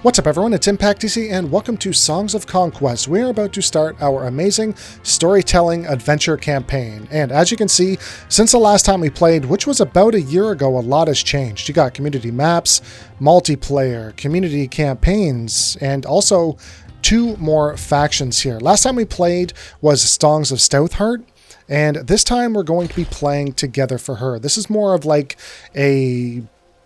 What's up everyone, it's ImpactDC and welcome to Songs of Conquest. We are about to start our amazing storytelling adventure campaign. And as you can see, since the last time we played, which was about a year ago, a lot has changed. You got community maps, multiplayer, community campaigns, and also 2 more factions here. Last time we played was Songs of Stouthheart, and this time we're going to be playing Together for Her. This is more of like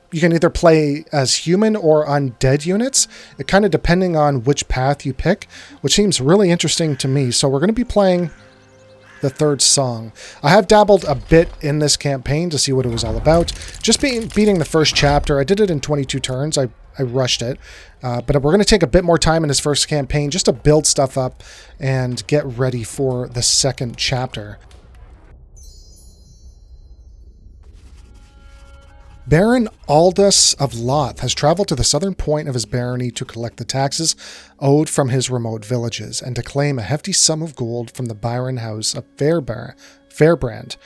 you can either play as human or undead units, kind of depending on which path you pick, which seems really interesting to me. So we're going to be playing the 3rd song. I have dabbled a bit in this campaign to see what it was all about. Just beating the first chapter. I did it in 22 turns. I rushed it. But we're going to take a bit more time in this first campaign just to build stuff up and get ready for the 2nd chapter. Baron Aldous of Loth has traveled to the southern point of his barony to collect the taxes owed from his remote villages and to claim a hefty sum of gold from the Byron House of Fairbrand,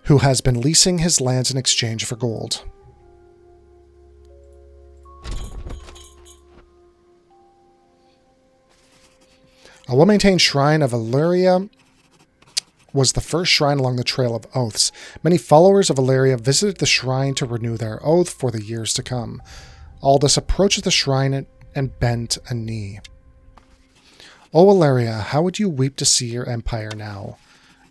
who has been leasing his lands in exchange for gold. A well-maintained shrine of Illyria was the first shrine along the Trail of Oaths. Many followers of Illyria visited the shrine to renew their oath for the years to come. Aldous approached the shrine and bent a knee. O Illyria, how would you weep to see your empire now?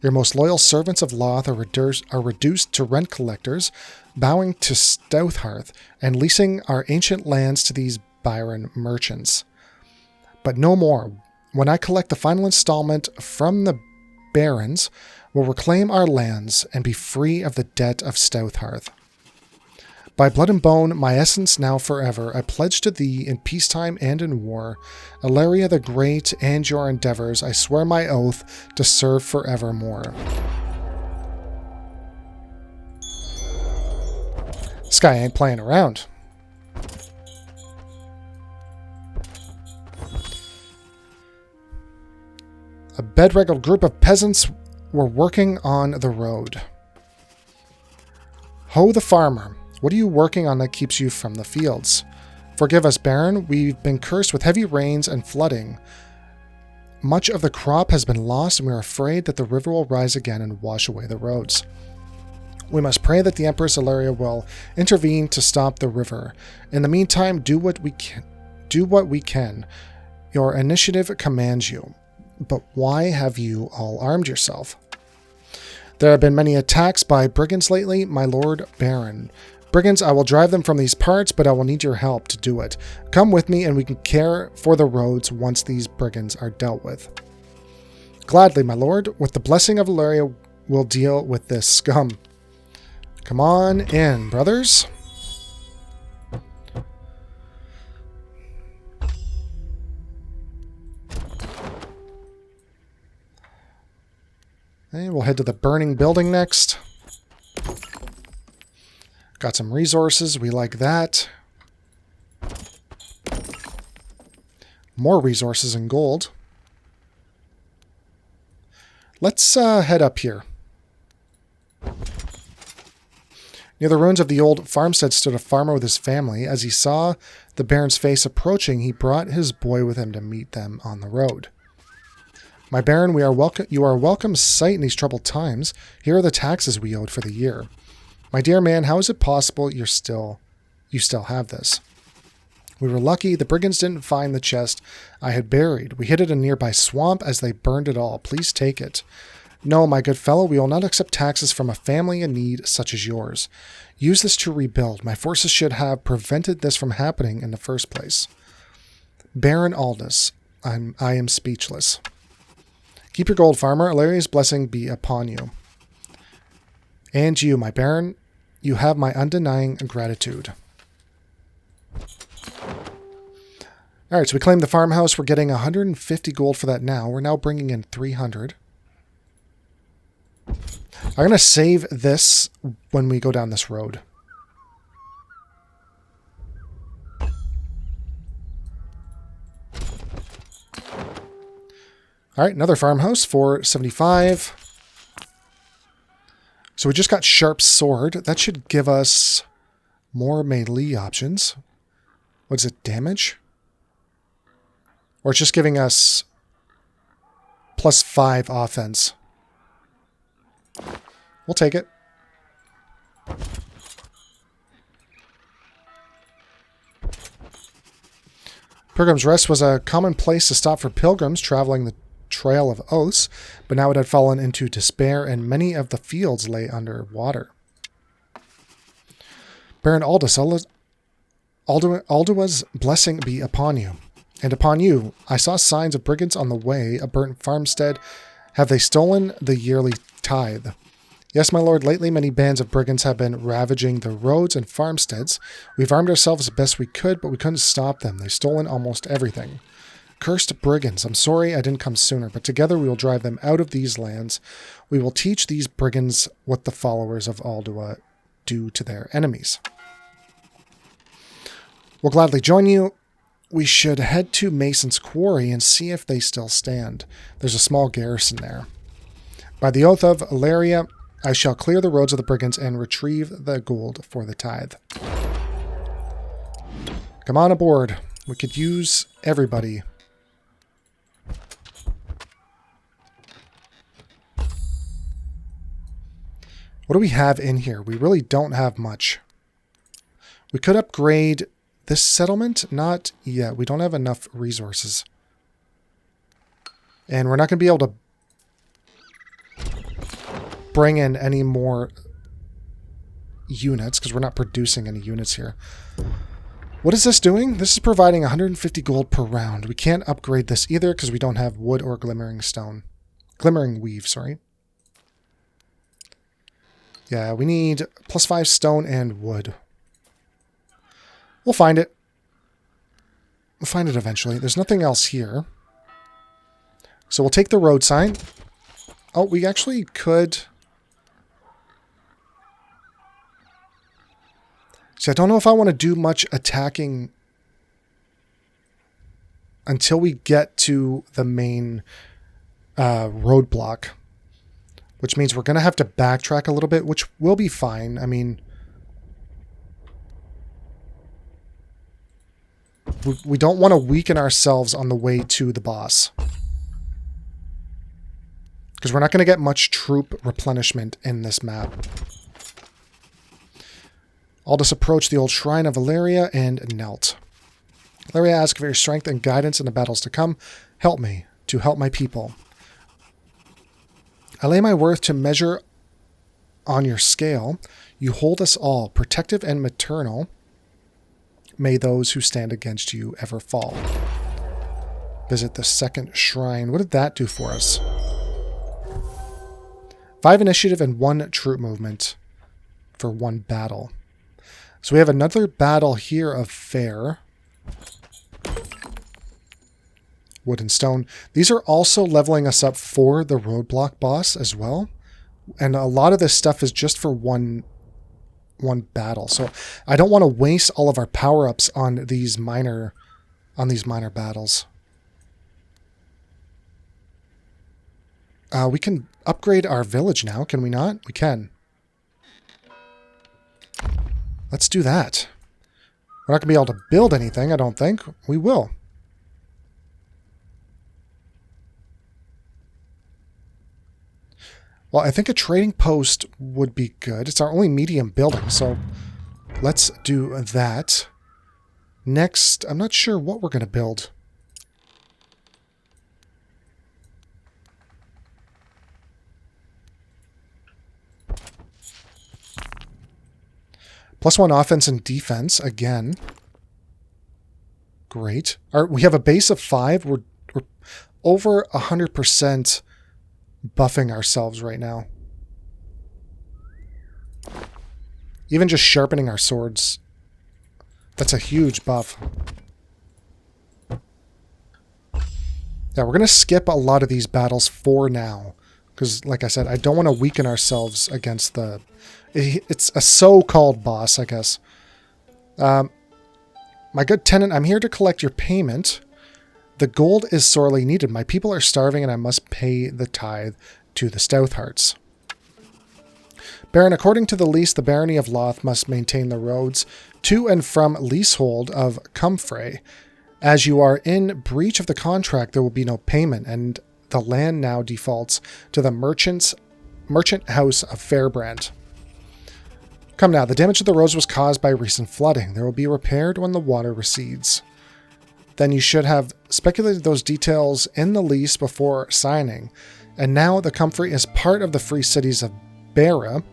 Your most loyal servants of Loth are reduced to rent collectors, bowing to Stouthheart, and leasing our ancient lands to these Byron merchants. But no more. When I collect the final installment from the barons, will reclaim our lands and be free of the debt of Stouthheart. By blood and bone, my essence now forever, I pledge to thee in peacetime and in war, Illyria the Great and your endeavors, I swear my oath to serve forevermore. This guy ain't playing around. A bedraggled group of peasants were working on the road. Ho the farmer, what are you working on that keeps you from the fields? Forgive us, Baron, we've been cursed with heavy rains and flooding. Much of the crop has been lost and we are afraid that the river will rise again and wash away the roads. We must pray that the Empress Illyria will intervene to stop the river. In the meantime, do what we can. Your initiative commands you. But why have you all armed yourself? There have been many attacks by brigands lately, my lord Baron. Brigands, I will drive them from these parts, but I will need your help to do it. Come with me and we can care for the roads once these brigands are dealt with. Gladly, my lord. With the blessing of Illyria, we'll deal with this scum. Come on in, brothers. Okay, we'll head to the burning building next. Got some resources. We like that. More resources and gold. Let's head up here. Near the ruins of the old farmstead stood a farmer with his family. As he saw the Baron's face approaching, he brought his boy with him to meet them on the road. My Baron, you are a welcome sight in these troubled times. Here are the taxes we owed for the year. My dear man, how is it possible you still have this? We were lucky. The brigands didn't find the chest I had buried. We hid it in a nearby swamp as they burned it all. Please take it. No, my good fellow, we will not accept taxes from a family in need such as yours. Use this to rebuild. My forces should have prevented this from happening in the first place. Baron Aldous, I am speechless. Keep your gold, farmer. Illyria's blessing be upon you. And you, my Baron, you have my undenying gratitude. Alright, so we claimed the farmhouse. We're getting 150 gold for that now. We're now bringing in 300. I'm going to save this when we go down this road. All right, another farmhouse for 75. So we just got Sharp Sword. That should give us more melee options. What's it, damage? Or it's just giving us +5 offense. We'll take it. Pilgrim's Rest was a common place to stop for pilgrims traveling the Trail of Oaths, but now it had fallen into despair and many of the fields lay under water. Baron Aldua's blessing be upon you. And upon you, I saw signs of brigands on the way, a burnt farmstead. Have they stolen the yearly tithe? Yes, my lord, lately many bands of brigands have been ravaging the roads and farmsteads. We've armed ourselves as best we could, but we couldn't stop them. They've stolen almost everything. Cursed brigands, I'm sorry I didn't come sooner, but together we will drive them out of these lands. We will teach these brigands what the followers of Aldua do to their enemies. We'll gladly join you. We should head to Mason's Quarry and see if they still stand. There's a small garrison there. By the oath of Ilaria, I shall clear the roads of the brigands and retrieve the gold for the tithe. Come on aboard. We could use everybody. What do we have in here? We really don't have much. We could upgrade this settlement. Not yet. We don't have enough resources. And we're not going to be able to bring in any more units because we're not producing any units here. What is this doing? This is providing 150 gold per round. We can't upgrade this either because we don't have wood or glimmering stone. Glimmering weave, sorry. Yeah, we need +5 stone and wood. We'll find it. We'll find it eventually. There's nothing else here. So we'll take the road sign. Oh, we actually could... See, I don't know if I want to do much attacking until we get to the main roadblock, which means we're going to have to backtrack a little bit, which will be fine. I mean, we don't want to weaken ourselves on the way to the boss, because we're not going to get much troop replenishment in this map. Aldous approached the old shrine of Ilaria and knelt. Ilaria asked for your strength and guidance in the battles to come. Help me to help my people. I lay my worth to measure on your scale. You hold us all, protective and maternal. May those who stand against you ever fall. Visit the second shrine. What did that do for us? 5 initiative and 1 troop movement for 1 battle. So we have another battle here of fair. Wood and stone. These are also leveling us up for the roadblock boss as well. And a lot of this stuff is just for one battle. So I don't want to waste all of our power-ups on these minor battles. We can upgrade our village now, can we not? We can. Let's do that. We're not going to be able to build anything, I don't think. We will. Well, I think a trading post would be good. It's our only medium building, so let's do that. Next, I'm not sure what we're going to build. +1 offense and defense, again. Great. We have a base of 5. We're over 100% buffing ourselves right now. Even just sharpening our swords. That's a huge buff. Yeah, we're going to skip a lot of these battles for now. Because, like I said, I don't want to weaken ourselves against the... It's a so-called boss, I guess. My good tenant, I'm here to collect your payment. The gold is sorely needed. My people are starving and I must pay the tithe to the Stouthearts. Baron, according to the lease, the Barony of Loth must maintain the roads. to and from leasehold of Comfrey. As you are in breach of the contract, there will be no payment, and the land now defaults to the merchant house of Fairbrand. Come now, the damage to the roads was caused by recent flooding. They will be repaired when the water recedes. Then you should have speculated those details in the lease before signing. And now the Comfrey is part of the free cities of Barra.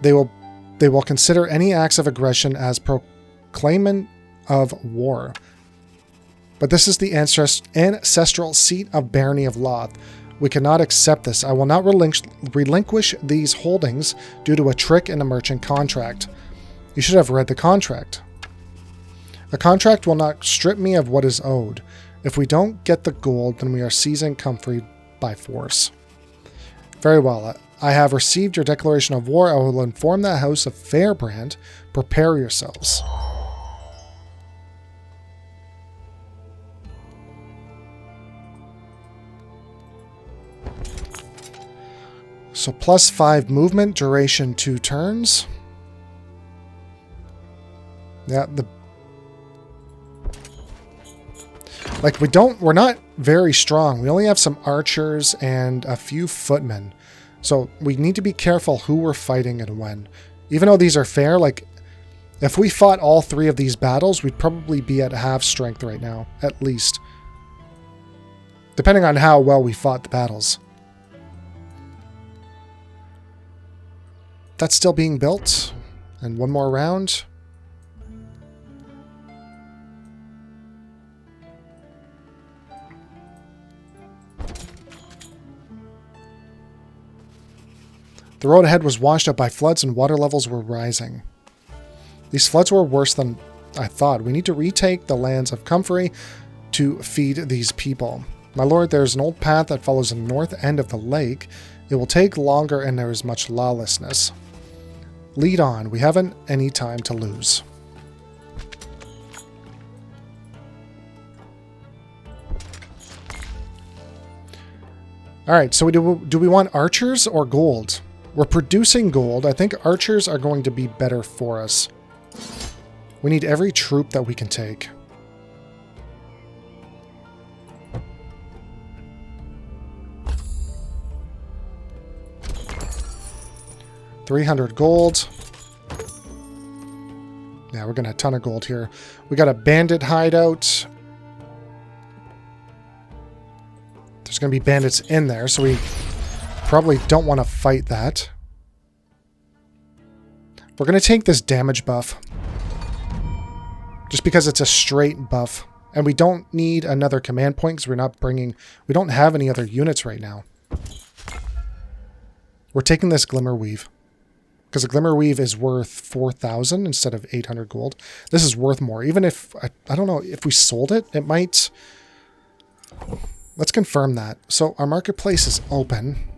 They will consider any acts of aggression as proclaimant of war. But this is the ancestral seat of Barony of Loth. We cannot accept this. I will not relinquish these holdings due to a trick in the merchant contract. You should have read the contract. The contract will not strip me of what is owed. If we don't get the gold, then we are seizing Comfrey by force. Very well. I have received your declaration of war. I will inform the house of Fairbrand. Prepare yourselves. So +5 movement, duration 2 turns. Yeah, we're not very strong. We only have some archers and a few footmen. So we need to be careful who we're fighting and when. Even though these are fair, like, if we fought all 3 of these battles, we'd probably be at half strength right now, at least. Depending on how well we fought the battles. That's still being built. And one more round. The road ahead was washed out by floods and water levels were rising. These floods were worse than I thought. We need to retake the lands of Comfrey to feed these people. My lord, there's an old path that follows the north end of the lake. It will take longer and there is much lawlessness. Lead on. We haven't any time to lose. Alright, so do we want archers or gold? We're producing gold. I think archers are going to be better for us. We need every troop that we can take. $300 gold. Yeah, we're gonna have a ton of gold here. We got a bandit hideout. There's gonna be bandits in there, so we probably don't want to fight that. We're going to take this damage buff. Just because it's a straight buff. And we don't need another command point because we don't have any other units right now. We're taking this Glimmer Weave. Because the Glimmer Weave is worth 4,000 instead of 800 gold. This is worth more. Even if, I don't know, if we sold it, it might... Let's confirm that. So our marketplace is open.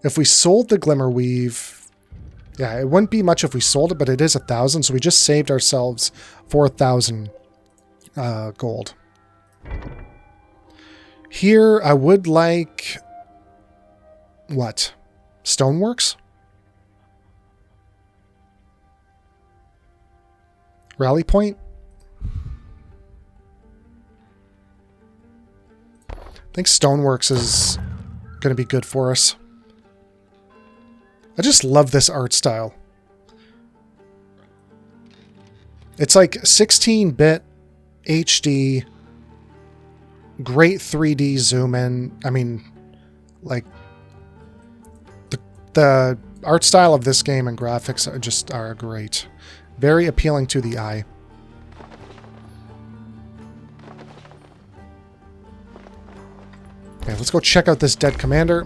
If we sold the Glimmer Weave, yeah, it wouldn't be much if we sold it, but it is 1,000, so we just saved ourselves 4,000 gold. Here, I would like... What? Stoneworks? Rally Point? I think Stoneworks is going to be good for us. I just love this art style. It's like 16-bit HD, great 3D zoom in. I mean, like, the art style of this game and graphics are great. Very appealing to the eye. Okay, let's go check out this dead commander.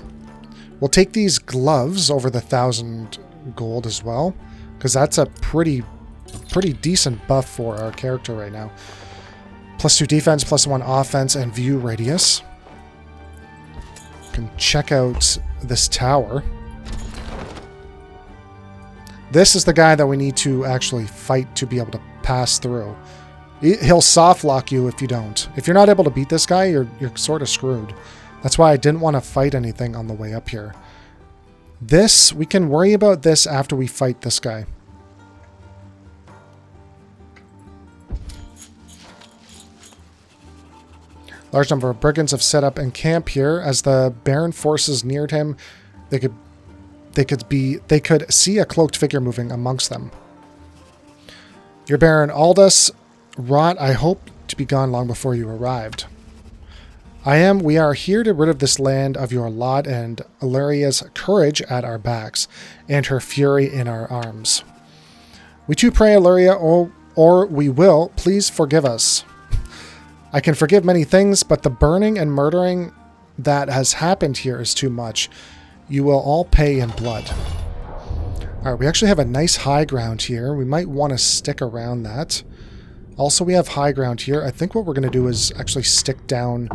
We'll take these gloves over the 1,000 gold as well, because that's a pretty decent buff for our character right now. +2 defense, +1 offense, and view radius. Can check out this tower. This is the guy that we need to actually fight to be able to pass through. He'll soft lock you if you don't. If you're not able to beat this guy, you're sort of screwed. That's why I didn't want to fight anything on the way up here. This, we can worry about this after we fight this guy. Large number of brigands have set up in camp here. As the Baron forces neared him, they could see a cloaked figure moving amongst them. Your Baron Aldous wrought, I hope to be gone long before you arrived. We are here to rid of this land of your lot and Illyria's courage at our backs, and her fury in our arms. We too pray, Illyria, or we will, please forgive us. I can forgive many things, but the burning and murdering that has happened here is too much. You will all pay in blood. Alright, we actually have a nice high ground here. We might want to stick around that. Also, we have high ground here. I think what we're going to do is actually stick down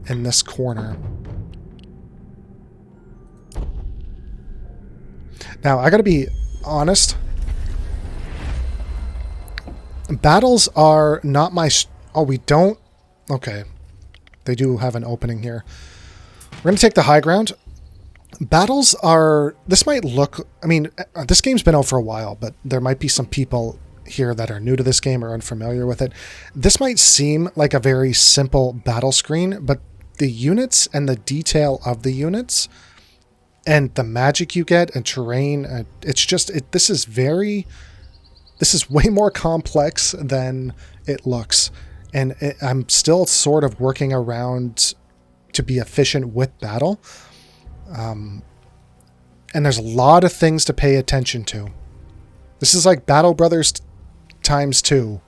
in this corner. Now, I got to be honest. Battles are not my... Oh, we don't? Okay. They do have an opening here. We're going to take the high ground. Battles are... This might look... I mean, this game's been out for a while, but there might be some people here that are new to this game or unfamiliar with it. This might seem like a very simple battle screen, but the units and the detail of the units and the magic you get and terrain, it's just... This is way more complex than it looks. And I'm still sort of working around to be efficient with battle. And there's a lot of things to pay attention to. This is like Battle Brothers times 2.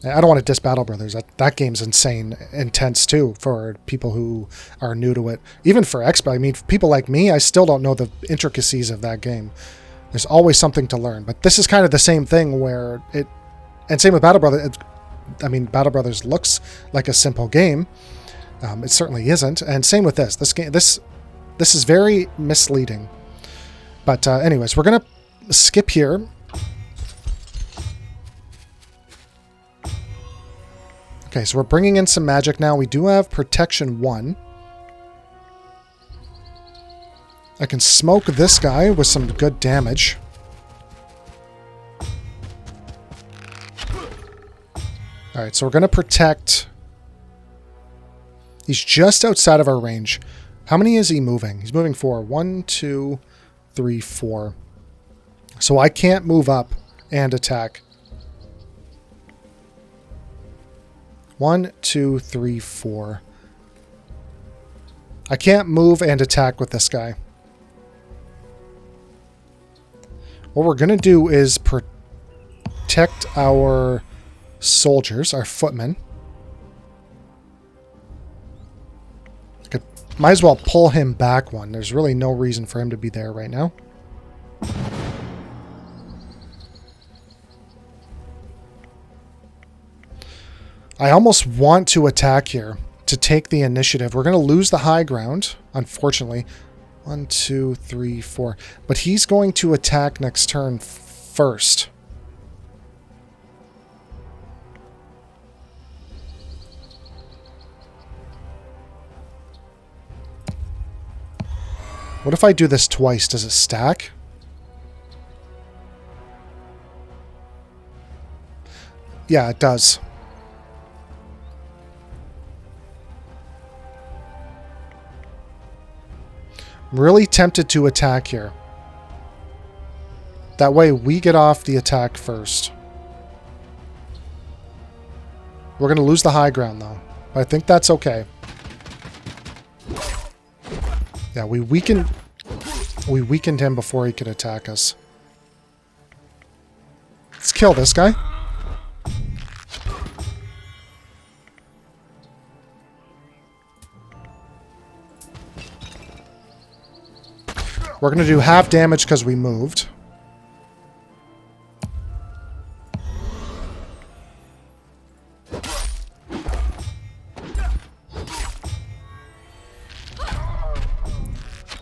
I don't want to diss Battle Brothers. That game's insane, intense too for people who are new to it. Even for expo, I mean, for people like me, I still don't know the intricacies of that game. There's always something to learn. But this is kind of the same thing where it... And same with Battle Brothers. I mean, Battle Brothers looks like a simple game. It certainly isn't. And same with this. This game, this is very misleading. But anyways, we're going to skip here. Okay, so we're bringing in some magic now. We do have Protection 1. I can smoke this guy with some good damage. Alright, so we're going to protect... He's just outside of our range. How many is he moving? He's moving 4. 1, 2, 3, 4. So I can't move up and attack. 1, 2, 3, 4. I can't move and attack with this guy. What we're going to do is protect our soldiers, our footmen. Might as well pull him back one. There's really no reason for him to be there right now. I almost want to attack here to take the initiative. We're going to lose the high ground, unfortunately. 1, 2, 3, 4. But he's going to attack next turn first. What if I do this twice? Does it stack? Yeah, it does. I'm really tempted to attack here. That way we get off the attack first. We're going to lose the high ground though. But I think that's okay. Yeah, we weakened him before he could attack us. Let's kill this guy. We're going to do half damage because we moved.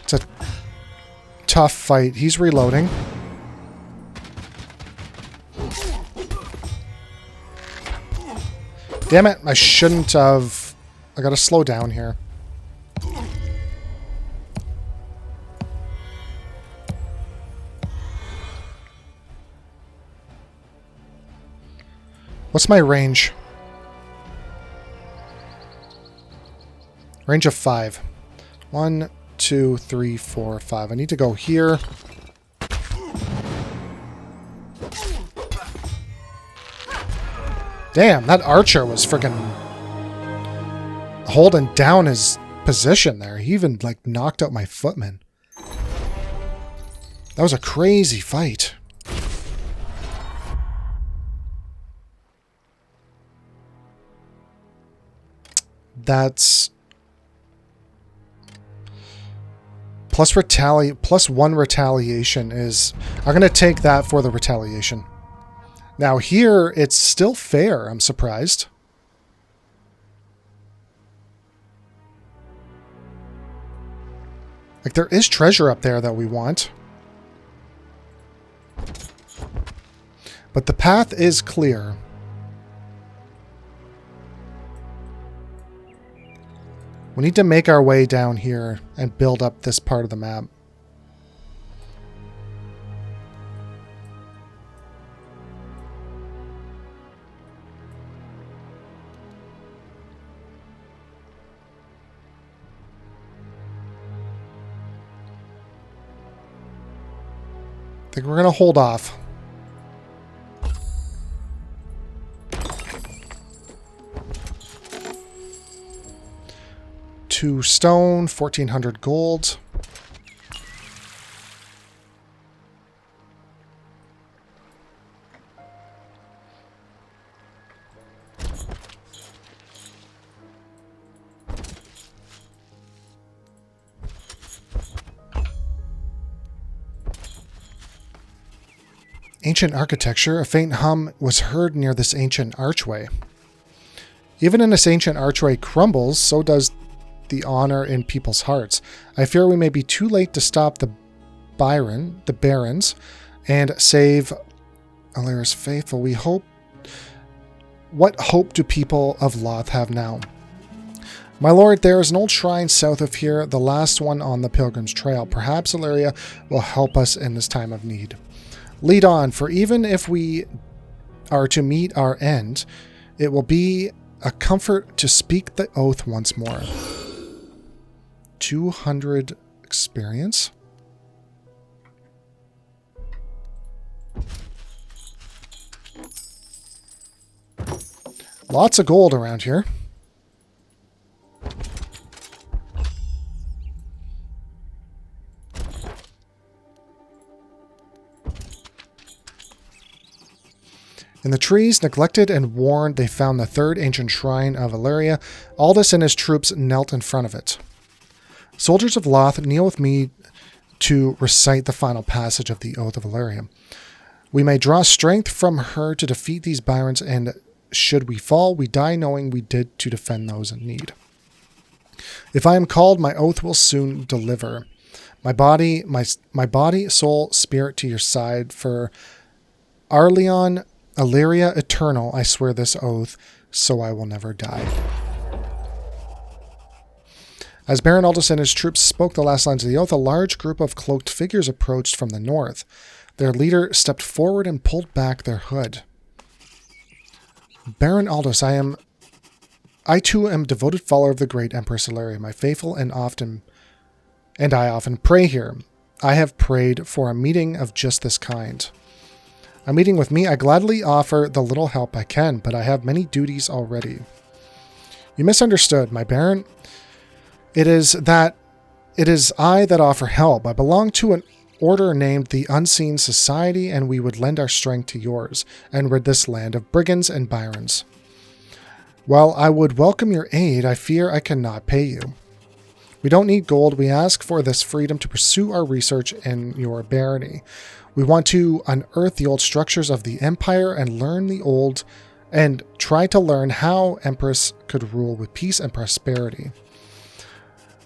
It's a tough fight. He's reloading. Damn it, I shouldn't have... I gotta slow down here. What's my range? Range of 5. 1, 2, 3, 4, 5. I need to go here. Damn, that archer was freaking holding down his position there. He even, like, knocked out my footman. That was a crazy fight. That's plus 1 retaliation is... I'm going to take that for the retaliation. Now here, it's still fair. I'm surprised. Like, there is treasure up there that we want. But the path is clear. We need to make our way down here and build up this part of the map. I think we're going to hold off. Two stone, 1,400 gold. Ancient architecture. A faint hum was heard near this ancient archway. Even in this ancient archway crumbles, so does the honor in people's hearts. I fear we may be too late to stop the barons, and save Alira's faithful. We hope. What hope do people of Loth have now? My lord, there is an old shrine south of here, the last one on the Pilgrim's Trail. Perhaps Aliria will help us in this time of need. Lead on, for even if we are to meet our end, it will be a comfort to speak the oath once more. 200 experience. Lots of gold around here. In the trees, neglected and worn, they found the third ancient shrine of Aliria. Aldous and his troops knelt in front of it. Soldiers of Loth, kneel with me to recite the final passage of the Oath of Aliria. We may draw strength from her to defeat these barons, and should we fall, we die knowing we did to defend those in need. If I am called, my oath will soon deliver. My body, soul, spirit to your side. For Arleon, Aliria eternal, I swear this oath, so I will never die. As Baron Aldous and his troops spoke the last lines of the oath, a large group of cloaked figures approached from the north. Their leader stepped forward and pulled back their hood. Baron Aldous, I too am devoted follower of the great Empress Aliria, my faithful and I often pray here. I have prayed for a meeting of just this kind. A meeting with me, I gladly offer the little help I can, but I have many duties already. You misunderstood, my Baron. It is I that offer help. I belong to an order named the Unseen Society, and we would lend our strength to yours, and rid this land of brigands and barons. While I would welcome your aid, I fear I cannot pay you. We don't need gold, we ask for this freedom to pursue our research in your barony. We want to unearth the old structures of the Empire and try to learn how Empress could rule with peace and prosperity.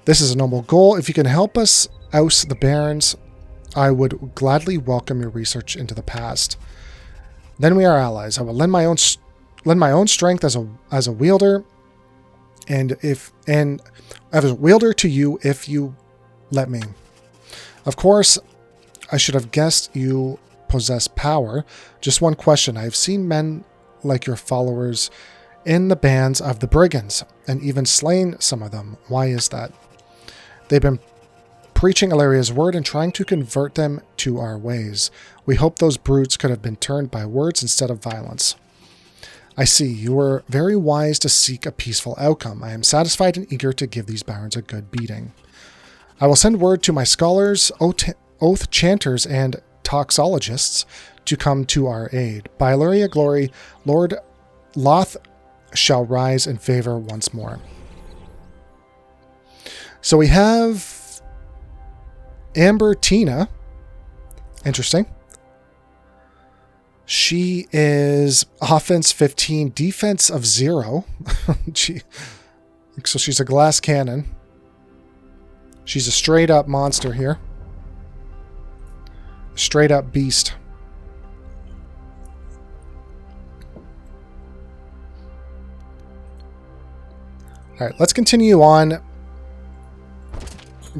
This is a noble goal. If you can help us oust the barons, I would gladly welcome your research into the past. Then we are allies. I will lend my own strength as a wielder, and as a wielder to you if you let me. Of course, I should have guessed you possess power. Just one question. I have seen men like your followers in the bands of the brigands, and even slain some of them. Why is that? They've been preaching Illyria's word and trying to convert them to our ways. We hope those brutes could have been turned by words instead of violence. I see. You were very wise to seek a peaceful outcome. I am satisfied and eager to give these barons a good beating. I will send word to my scholars, oath chanters, and toxologists to come to our aid. By Illyria glory, Lord Loth shall rise in favor once more. So we have Amber Tina. Interesting. She is offense 15, defense of 0. So she's a glass cannon. She's a straight up monster here. Straight up beast. Alright, let's continue on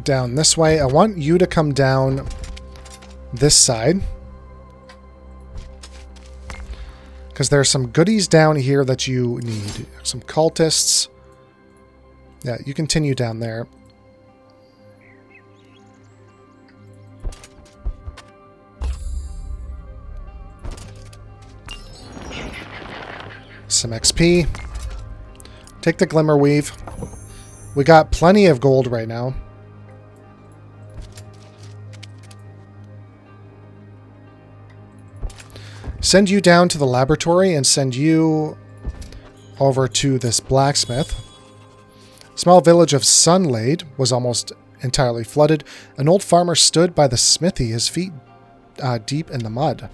down this way. I want you to come down this side, because there's some goodies down here that you need. Some cultists. Yeah, you continue down there. Some XP. Take the Glimmer Weave. We got plenty of gold right now. Send you down to the laboratory and send you over to this blacksmith. Small village of Sunlade was almost entirely flooded. An old farmer stood by the smithy, his feet deep in the mud.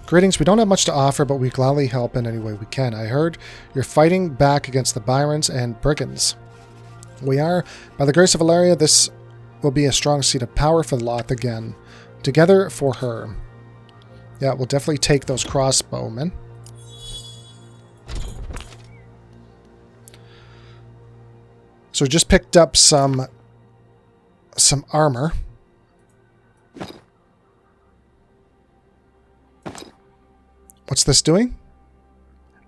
Greetings, we don't have much to offer, but we gladly help in any way we can. I heard you're fighting back against the Byrons and brigands. We are. By the grace of Illyria, this will be a strong seat of power for Loth again. Together for her. Yeah, we'll definitely take those crossbowmen. So we just picked up some armor. What's this doing?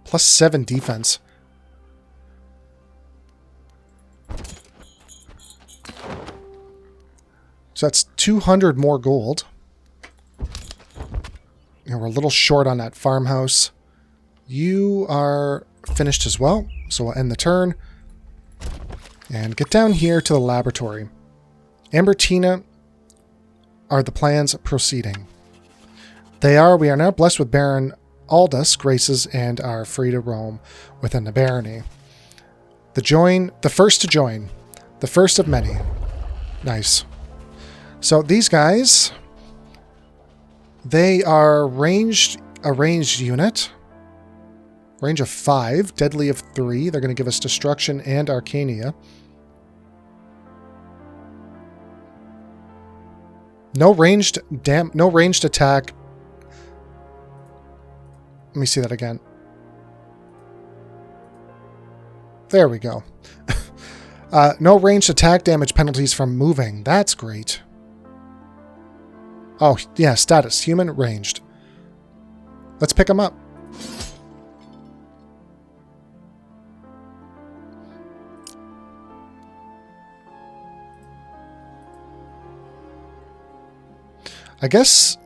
+7 defense. So that's 200 more gold. And we're a little short on that farmhouse. You are finished as well, so we'll end the turn. And get down here to the laboratory. Amber Tina, are the plans proceeding? They are. We are now blessed with Baron Aldous graces and are free to roam within the barony. The first to join. The first of many. Nice. So these guys, they are a ranged unit. Range of 5, deadly of 3. They're going to give us destruction and Arcania. No ranged attack. Let me see that again. There we go. No ranged attack damage penalties from moving. That's great. Oh, yeah, status. Human ranged. Let's pick them up. I guess,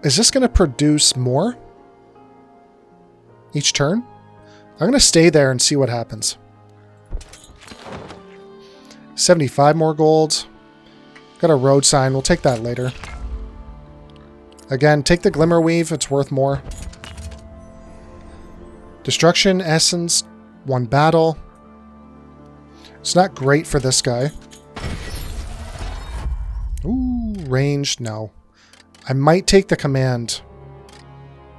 is this going to produce more each turn? I'm going to stay there and see what happens. 75 more gold. Got a road sign. We'll take that later. Again, take the Glimmer Weave. It's worth more. Destruction, Essence, 1 battle. It's not great for this guy. Ooh, ranged, no. I might take the command,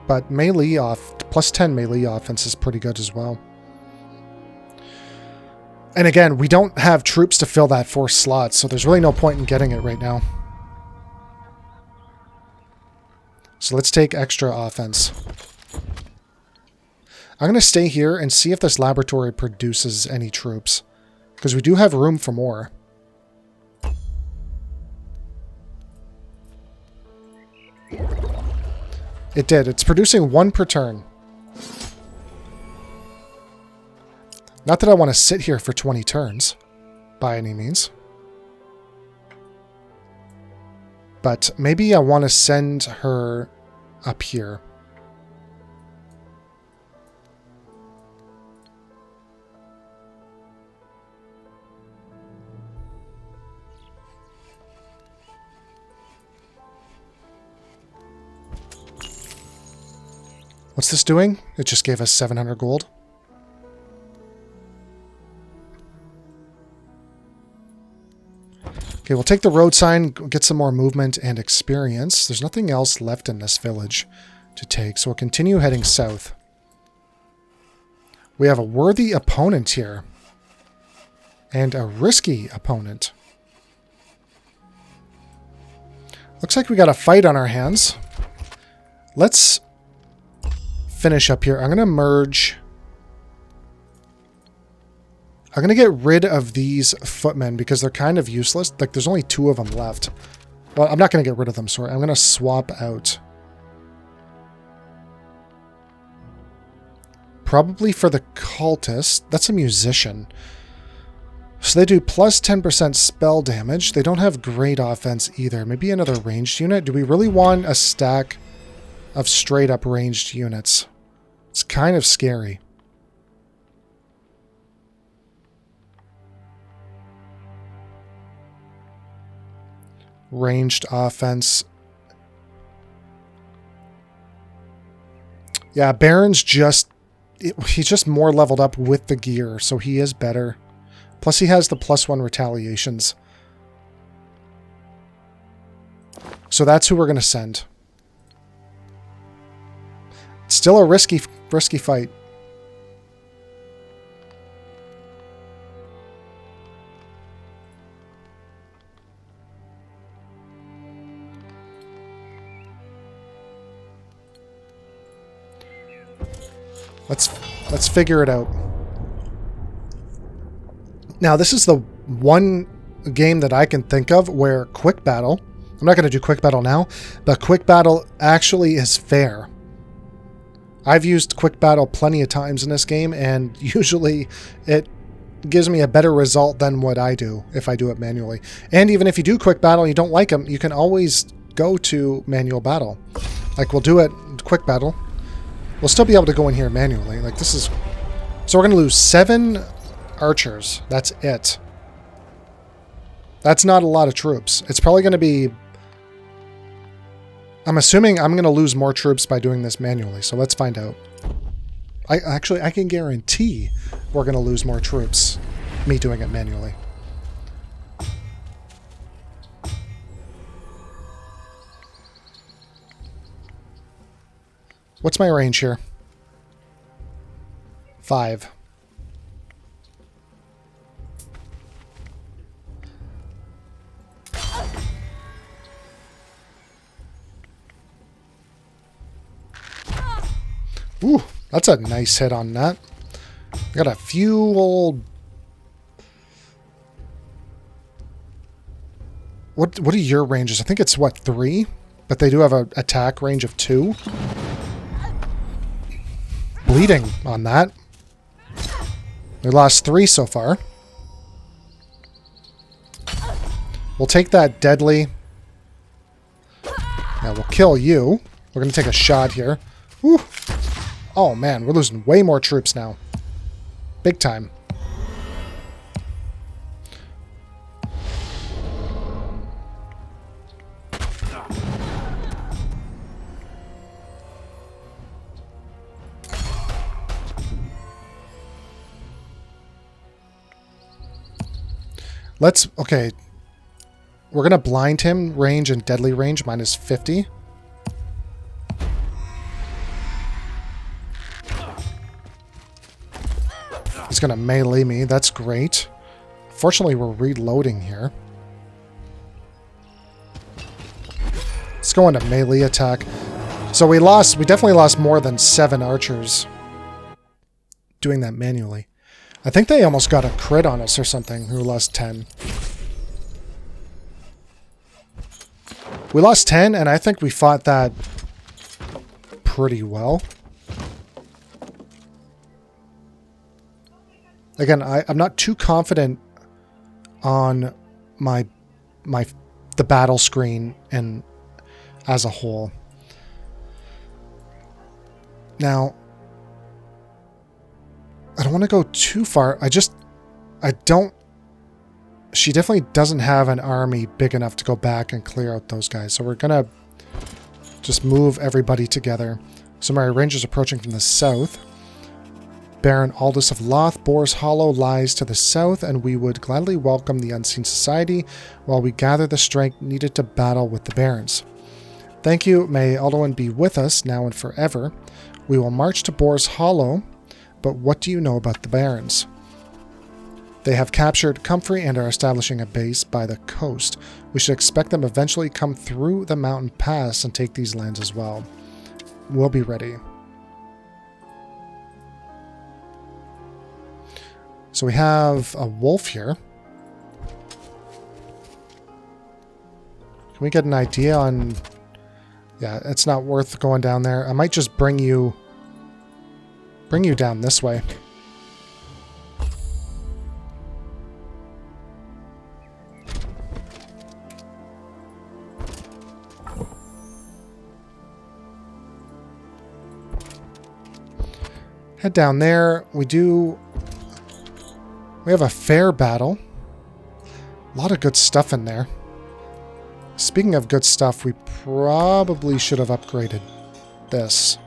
but melee off, +10 melee offense is pretty good as well. And again, we don't have troops to fill that 4 slots, so there's really no point in getting it right now. So let's take extra offense. I'm going to stay here and see if this laboratory produces any troops, because we do have room for more. It did. It's producing 1 per turn. Not that I want to sit here for 20 turns, by any means. But maybe I want to send her up here. What's this doing? It just gave us 700 gold. Okay, we'll take the road sign, get some more movement and experience. There's nothing else left in this village to take, so we'll continue heading south. We have a worthy opponent here. And a risky opponent. Looks like we got a fight on our hands. Let's finish up here. I'm going to merge. I'm going to get rid of these footmen because they're kind of useless. Like, there's only 2 of them left. Well, I'm not going to get rid of them, sorry. I'm going to swap out. Probably for the cultist. That's a musician. So they do plus 10% spell damage. They don't have great offense either. Maybe another ranged unit. Do we really want a stack of straight up ranged units? It's kind of scary. Ranged offense. Yeah, Baron's just... he's just more leveled up with the gear, so he is better. Plus he has the +1 retaliations. So that's who we're going to send. It's still a risky fight. Let's figure it out. Now, this is the one game that I can think of where quick battle, I'm not going to do quick battle now, but quick battle actually is fair. I've used quick battle plenty of times in this game, and usually it gives me a better result than what I do if I do it manually. And even if you do quick battle and you don't like them, you can always go to manual battle. Like, we'll do it quick battle. We'll still be able to go in here manually. Like, this is... So we're going to lose 7 archers. That's it. That's not a lot of troops. It's probably going to be... I'm assuming I'm going to lose more troops by doing this manually, so let's find out. I can guarantee we're going to lose more troops, me doing it manually. What's my range here? 5. Ooh, that's a nice hit on that. I got a few old... What are your ranges? I think it's, what, 3? But they do have an attack range of 2. Bleeding on that. We lost 3 so far. We'll take that deadly. Now we'll kill you. We're going to take a shot here. Whew. Oh man, we're losing way more troops now. Big time. Okay. We're going to blind him, range and deadly range, minus 50. He's going to melee me. That's great. Fortunately, we're reloading here. Let's go into melee attack. So we definitely lost more than 7 archers doing that manually. I think they almost got a crit on us or something, who lost 10. We lost 10, and I think we fought that pretty well. Again, I'm not too confident on the battle screen and as a whole. Now, I don't want to go too far. She definitely doesn't have an army big enough to go back and clear out those guys. So we're going to just move everybody together. Samurai Rangers approaching from the south. Baron Aldous of Loth, Boar's Hollow lies to the south, and we would gladly welcome the Unseen Society while we gather the strength needed to battle with the Barons. Thank you. May Alduin be with us now and forever. We will march to Boar's Hollow, but what do you know about the Barons? They have captured Comfrey and are establishing a base by the coast. We should expect them eventually come through the mountain pass and take these lands as well. We'll be ready. So we have a wolf here. Can we get an idea on... Yeah, it's not worth going down there. I might just bring you down this way. Head down there. We have a fair battle. A lot of good stuff in there. Speaking of good stuff, we probably should have upgraded this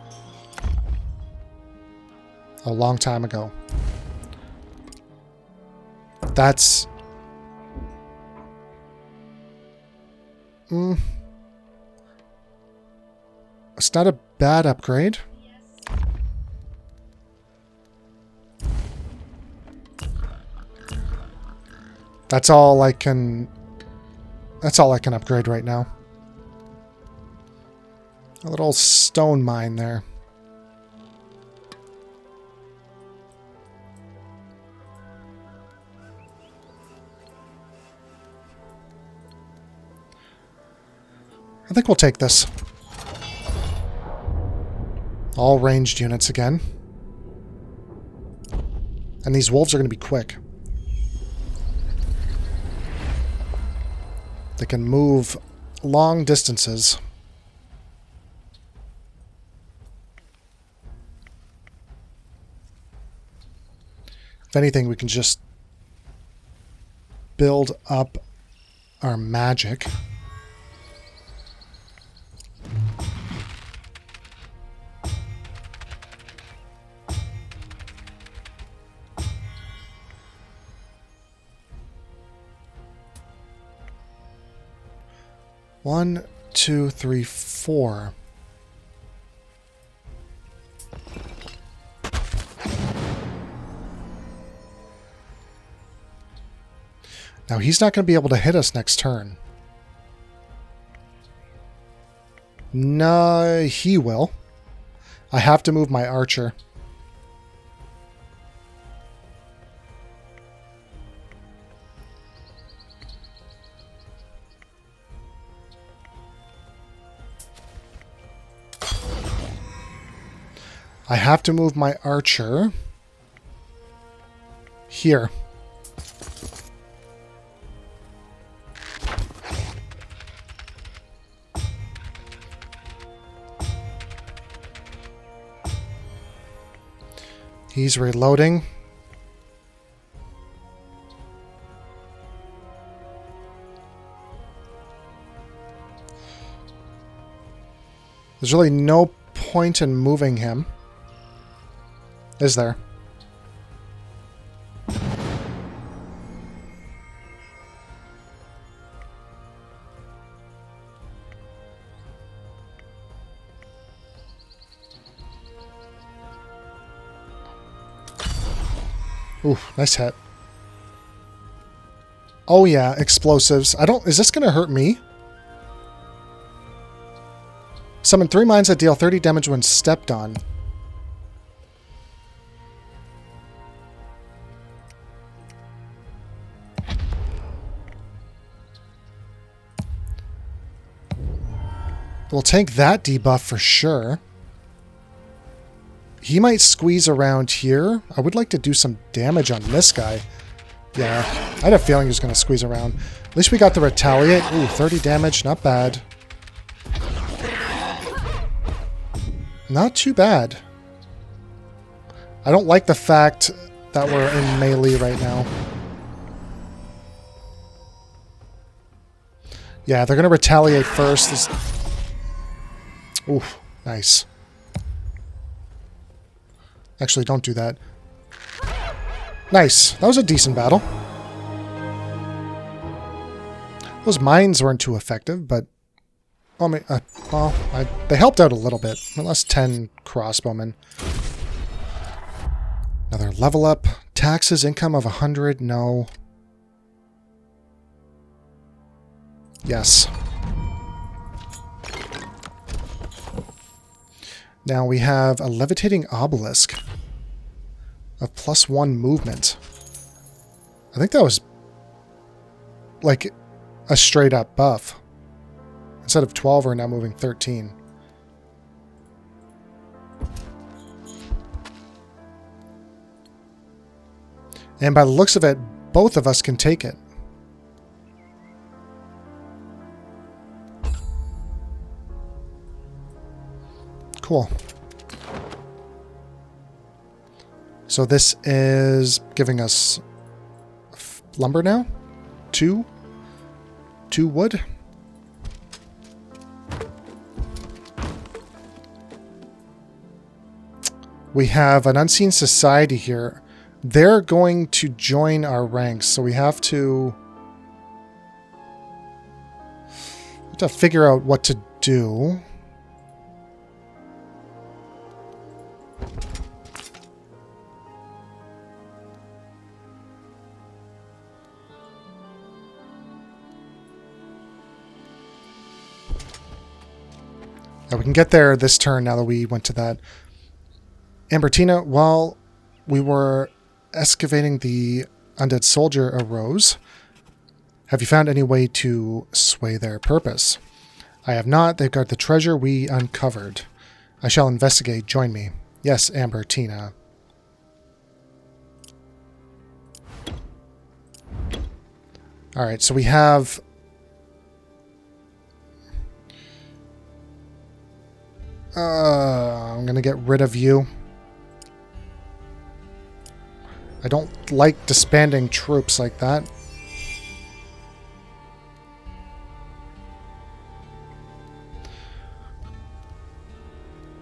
a long time ago. That's... It's not a bad upgrade. That's all I can upgrade right now. A little stone mine there. I think we'll take this. All ranged units again. And these wolves are going to be quick. They can move long distances. If anything, we can just build up our magic. One, two, three, four. Now he's not going to be able to hit us next turn. No, he will. I have to move my archer. I have to move my archer here. He's reloading. There's really no point in moving him. Is there? Ooh, nice hit. Oh yeah, explosives. Is this gonna hurt me? Summon 3 mines that deal 30 damage when stepped on. We'll take that debuff for sure. He might squeeze around here. I would like to do some damage on this guy. Yeah, I had a feeling he was going to squeeze around. At least we got the retaliate. Ooh, 30 damage. Not bad. Not too bad. I don't like the fact that we're in melee right now. Yeah, they're going to retaliate first. Ooh, nice. Actually, don't do that. Nice. That was a decent battle. Those mines weren't too effective, but... they helped out a little bit. I lost 10 crossbowmen. Another level up. Taxes, income of 100. No. Yes. Now we have a levitating obelisk of +1 movement. I think that was like a straight up buff. Instead of 12, we're now moving 13. And by the looks of it, both of us can take it. Cool. So this is giving us lumber now? 2 wood. We have an unseen society here. They're going to join our ranks, so we have to figure out what to do. Now we can get there this turn now that we went to that. Ambertina, while we were excavating, the undead soldier arose. Have you found any way to sway their purpose? I have not. They've got the treasure we uncovered. I shall investigate. Join me. Yes, Ambertina. Alright, so we have... I'm going to get rid of you. I don't like disbanding troops like that.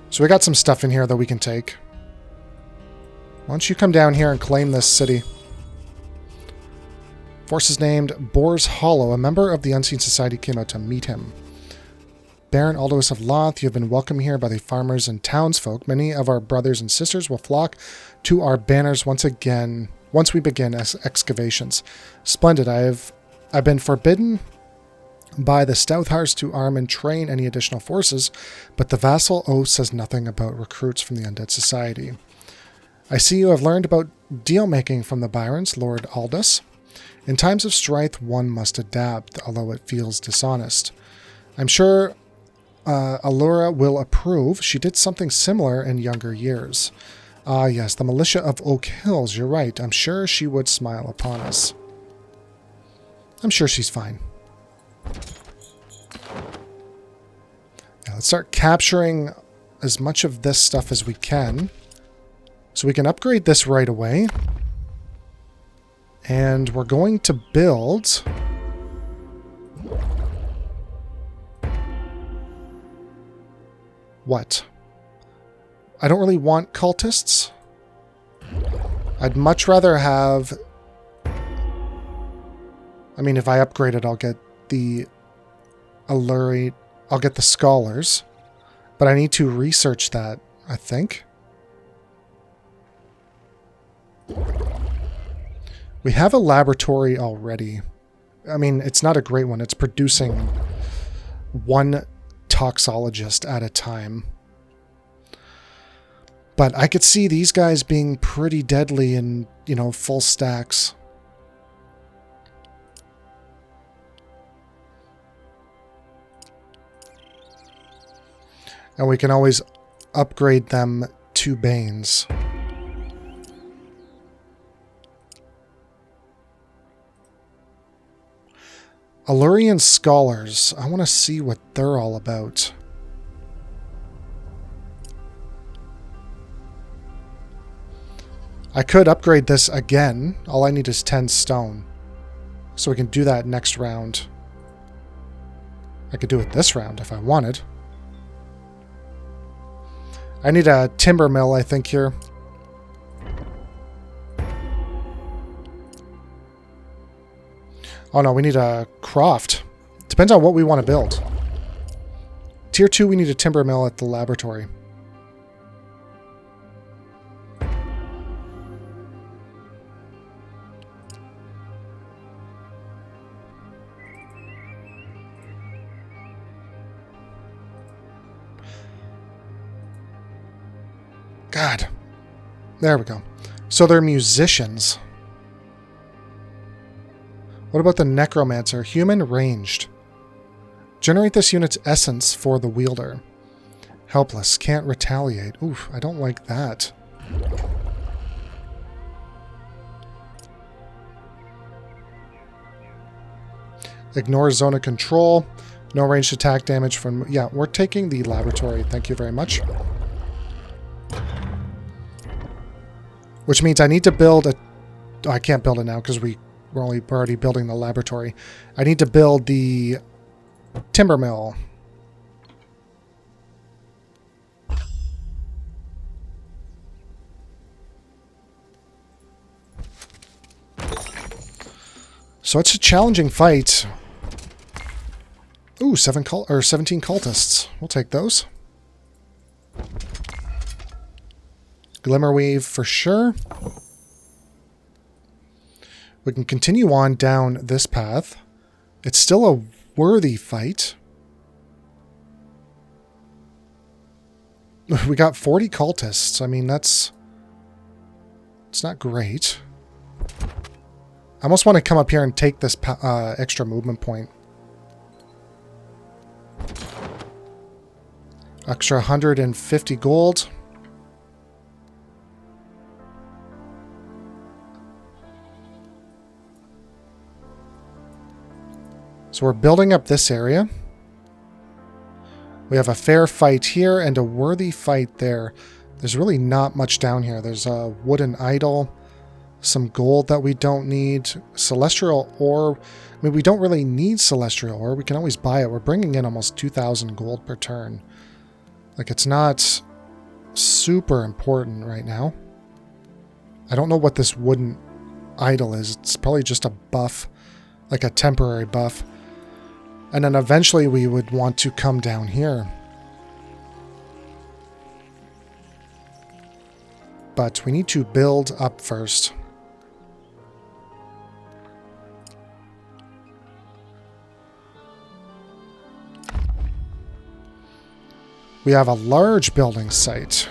So we got some stuff in here that we can take. Why don't you come down here and claim this city? Forces named Boar's Hollow. A member of the Unseen Society came out to meet him. Baron Aldous of Loth, you have been welcomed here by the farmers and townsfolk. Many of our brothers and sisters will flock to our banners once we begin excavations. Splendid. I've been forbidden by the Stouthhearts to arm and train any additional forces, but the vassal oath says nothing about recruits from the Undead Society. I see you have learned about deal-making from the Byrons, Lord Aldous. In times of strife, one must adapt, although it feels dishonest. I'm sure Allura will approve. She did something similar in younger years. Ah, yes, the militia of Oak Hills. You're right. I'm sure she would smile upon us. I'm sure she's fine. Now, let's start capturing as much of this stuff as we can. So we can upgrade this right away. And we're going to build... What? I don't really want cultists. I'd much rather have... I mean, if I upgrade it, I'll get the Allurate... I'll get the Scholars. But I need to research that, I think. We have a laboratory already. I mean, it's not a great one. It's producing one toxologist at a time. But I could see these guys being pretty deadly in, you know, full stacks. And we can always upgrade them 2 Banes. Allurian Scholars. I want to see what they're all about. I could upgrade this again. All I need is 10 stone. So we can do that next round. I could do it this round if I wanted. I need a timber mill, I think, here. Oh no, we need a croft. Depends on what we want to build. Tier 2, we need a timber mill at the laboratory. God. There we go. So they're musicians. What about the necromancer? Human ranged. Generate this unit's essence for the wielder. Helpless. Can't retaliate. Oof, I don't like that. Ignore zone of control. No ranged attack damage from... Yeah, we're taking the laboratory. Thank you very much. Which means I need to build a... Oh, I can't build it now because we're already building the laboratory. I need to build the timber mill. So it's a challenging fight. Ooh, 17 cultists. We'll take those. Glimmerweave for sure. We can continue on down this path. It's still a worthy fight. We got 40 cultists. I mean, it's not great. I almost want to come up here and take this extra movement point. Extra 150 gold. So we're building up this area. We have a fair fight here and a worthy fight there. There's really not much down here. There's a wooden idol, some gold that we don't need, celestial ore. I mean, we don't really need celestial ore. We can always buy it. We're bringing in almost 2,000 gold per turn. Like, it's not super important right now. I don't know what this wooden idol is. It's probably just a buff, like a temporary buff. And then eventually we would want to come down here. But we need to build up first. We have a large building site.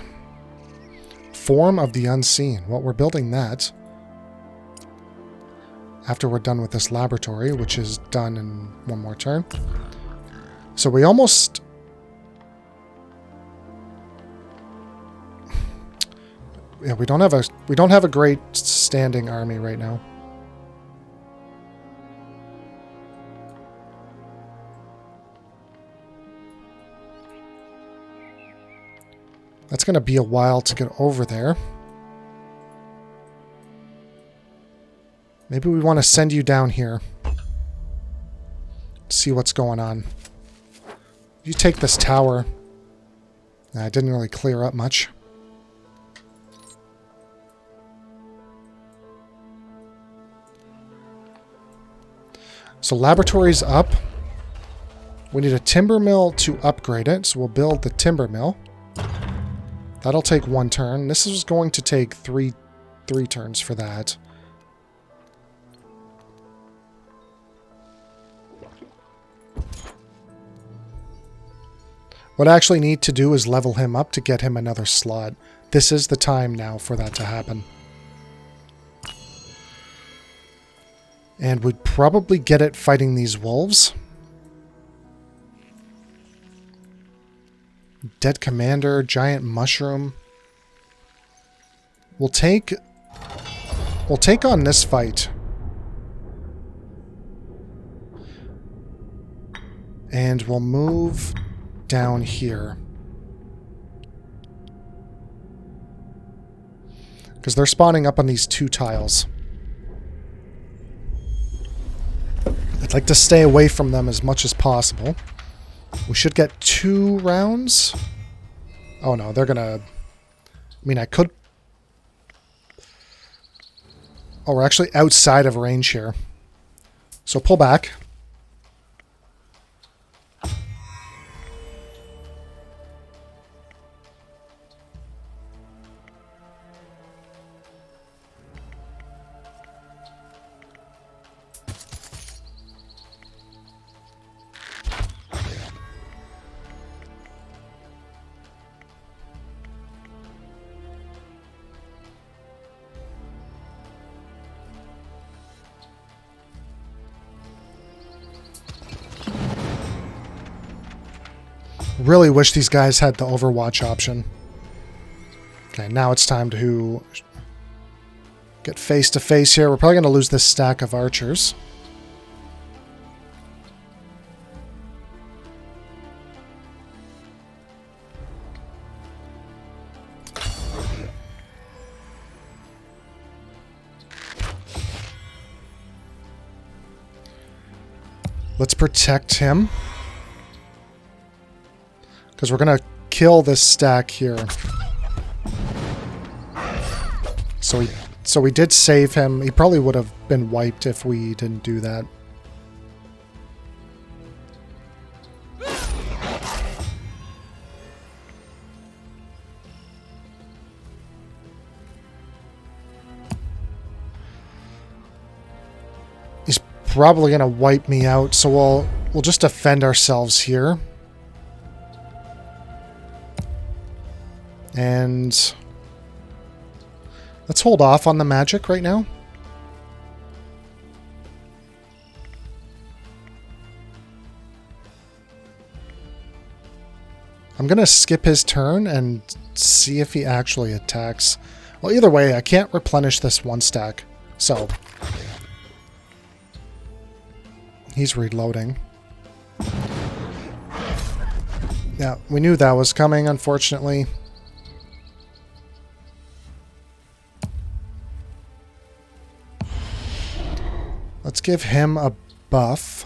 Form of the Unseen. Well, we're building that after we're done with this laboratory, which is done in one more turn. So we almost... Yeah, we don't have a great standing army right now. That's going to be a while to get over there. Maybe we want to send you down here. See what's going on. You take this tower. Nah, it didn't really clear up much. So laboratory's up. We need a timber mill to upgrade it, so we'll build the timber mill. That'll take 1 turn. This is going to take three turns for that. What I actually need to do is level him up to get him another slot. This is the time now for that to happen. And we'd probably get it fighting these wolves. Dead commander, giant mushroom. We'll take on this fight. And we'll move down here. Because they're spawning up on these 2 tiles. I'd like to stay away from them as much as possible. We should get 2 rounds. Oh no, they're gonna... I mean, I could... Oh, we're actually outside of range here. So pull back. Really wish these guys had the Overwatch option. Okay, now it's time to get face to face here. We're probably going to lose this stack of archers. Let's protect him. Because we're going to kill this stack here. So we did save him. He probably would have been wiped if we didn't do that. He's probably going to wipe me out, so we'll just defend ourselves here. And let's hold off on the magic right now. I'm going to skip his turn and see if he actually attacks. Well, either way, I can't replenish this 1 stack. So, he's reloading. Yeah, we knew that was coming, unfortunately. Let's give him a buff.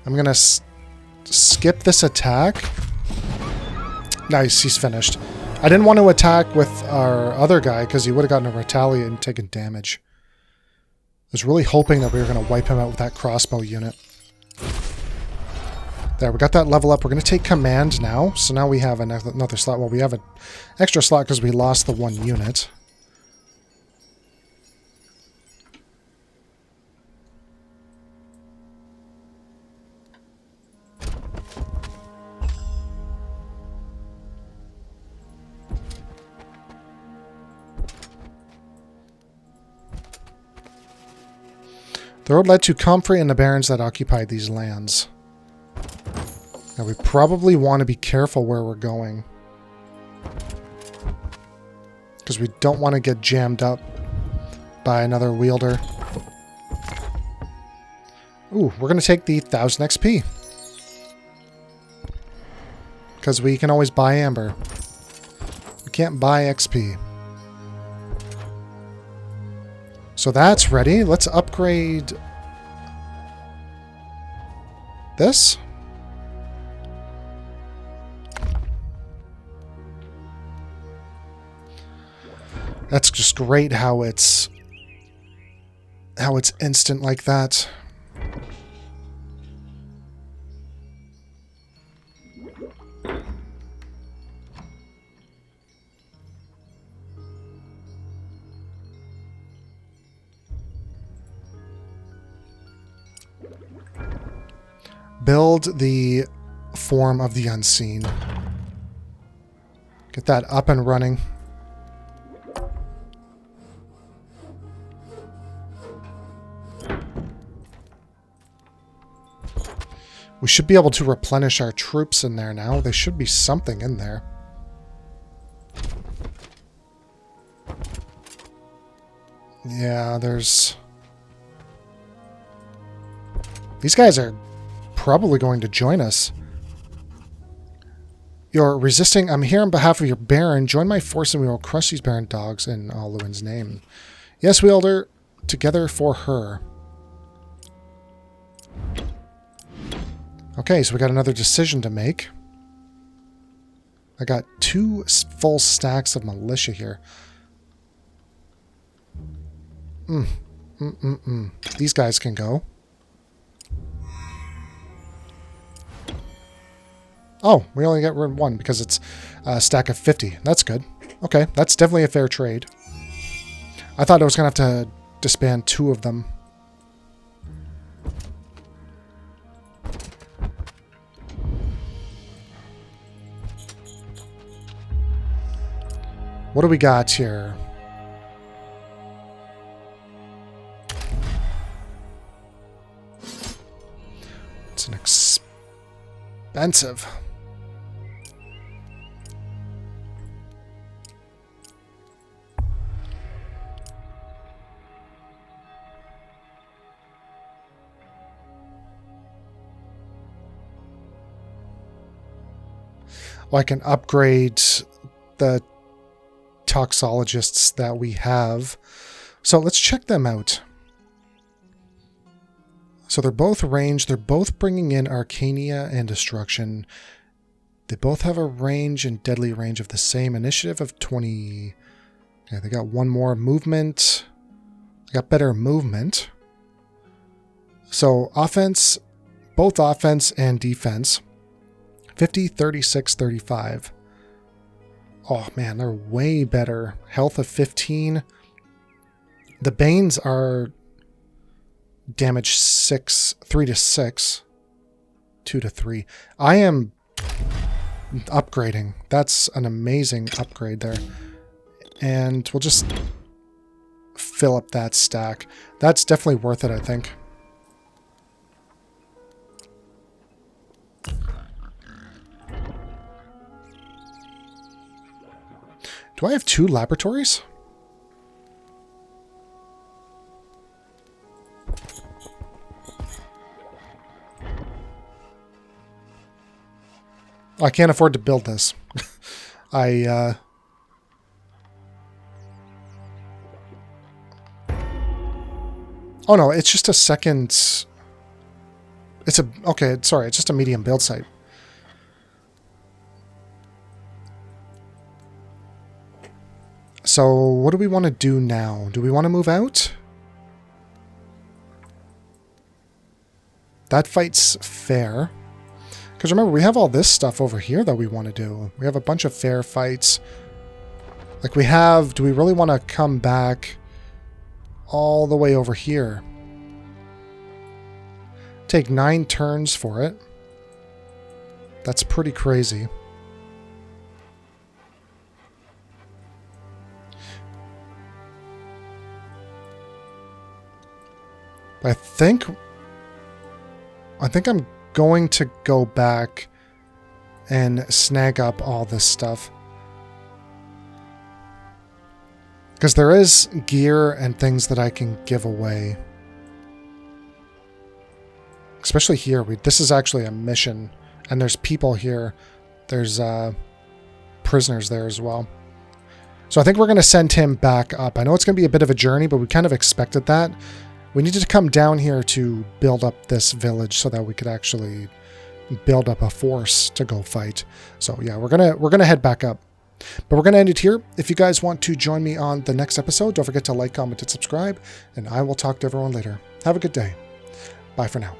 I'm going to skip this attack. Nice, he's finished. I didn't want to attack with our other guy because he would have gotten a retaliate and taken damage. I was really hoping that we were going to wipe him out with that crossbow unit. There, we got that level up. We're going to take command now. So now we have another slot. Well, we have an extra slot because we lost the 1 unit. The road led to Comfrey and the barons that occupied these lands. Now we probably want to be careful where we're going. Because we don't want to get jammed up by another wielder. Ooh, we're going to take the 1000 XP. Because we can always buy amber. We can't buy XP. So that's ready. Let's upgrade this. That's just great how it's instant like that. Build the form of the unseen. Get that up and running. We should be able to replenish our troops in there now. There should be something in there. Yeah, there's... These guys are probably going to join us. You're resisting. I'm here on behalf of your Baron. Join my force and we will crush these Baron dogs in Alwyn's name. Yes, wielder. Together for her. Okay, so we got another decision to make. I got 2 full stacks of militia here. These guys can go. Oh, we only get 1 because it's a stack of 50. That's good. Okay, that's definitely a fair trade. I thought I was going to have to disband 2 of them. What do we got here? It's an expensive. Well, I can upgrade the toxologists that we have. So let's check them out. So they're both ranged. They're both bringing in Arcania and Destruction. They both have a range and deadly range of the same. Initiative of 20. Yeah, they got 1 more movement. They got better movement. So offense, both offense and defense. 50, 36, 35. Oh man, they're way better. Health of 15. The Banes are damage 3 to 6. 2 to 3. I am upgrading. That's an amazing upgrade there. And we'll just fill up that stack. That's definitely worth it, I think. Do I have 2 laboratories? I can't afford to build this. Oh no, it's just a second... Okay, sorry, it's just a medium build site. So, what do we want to do now? Do we want to move out? That fight's fair. Because remember, we have all this stuff over here that we want to do. We have a bunch of fair fights. Like we have... Do we really want to come back all the way over here? Take 9 turns for it. That's pretty crazy. I think I'm going to go back and snag up all this stuff. Because there is gear and things that I can give away. Especially here. This is actually a mission. And there's people here. There's prisoners there as well. So I think we're going to send him back up. I know it's going to be a bit of a journey, but we kind of expected that. We needed to come down here to build up this village so that we could actually build up a force to go fight. So yeah, we're gonna head back up. But we're gonna end it here. If you guys want to join me on the next episode, don't forget to like, comment, and subscribe, and I will talk to everyone later. Have a good day. Bye for now.